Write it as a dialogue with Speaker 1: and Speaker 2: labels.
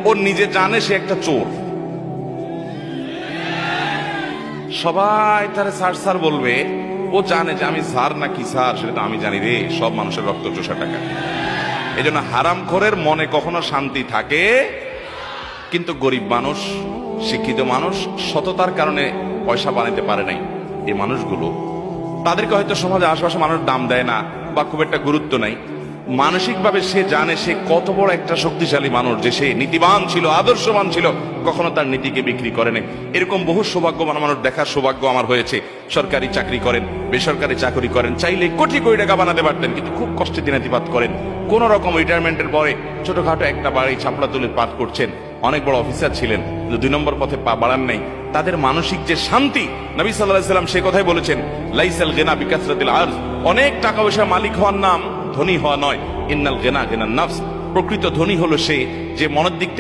Speaker 1: ও নিজে জানে সে একটা চোর, সবাই তারে স্যার স্যার বলবে, ও জানে যে আমি স্যার নাকি স্যার সেটা তো আমি জানি রে, সব মানুষের রক্ত চোষা টাকা। এই জন্য হারামখোরের মনে কখনো শান্তি থাকে, কিন্তু গরিব মানুষ, শিক্ষিত মানুষ সততার কারণে পয়সা বানাতে পারে নাই, এই মানুষগুলো তাদেরকে হয়তো সমাজে আশেপাশে মানুষ দাম দেয় না বা খুব একটা গুরুত্ব নাই। মানসিকভাবে সে জানে সে কত বড় একটা শক্তিশালী মানুষ, যে সে নীতিবান ছিল, আদর্শবান ছিল, কখনো তার নীতিকে বিক্রি করে নাই। এরকম বহু সৌভাগ্যবান মানুষ দেখার সৌভাগ্য আমার হয়েছে। সরকারি চাকরি করেন, বেসরকারি চাকরি করেন, চাইলে কোটি কোটি টাকা বানাতে পারতেন, কিন্তু খুব কষ্টে দিনাতিপাত করেন। কোন রকম রিটায়ারমেন্টের পরে ছোটখাটো একটা বাড়ি ছাপড়া তুলে পাঠ করছেন, অনেক বড় অফিসার ছিলেন, কিন্তু 2 নম্বর পথে পা বাড়ান নাই। তাদের মানসিক যে শান্তি, নবী সাল্লাল্লাহু আলাইহি ওয়াসাল্লাম সে কথাই বলেছেন, লাইসাল গিনা বিকাসরাতিল আরজ, অনেক টাকা পয়সা মালিক হওয়ার নাম ধনী হওয়া নয়, ইন্নাল গিনা গিনান নাফস, প্রকৃত ধনী হলো সে যে মনের দিক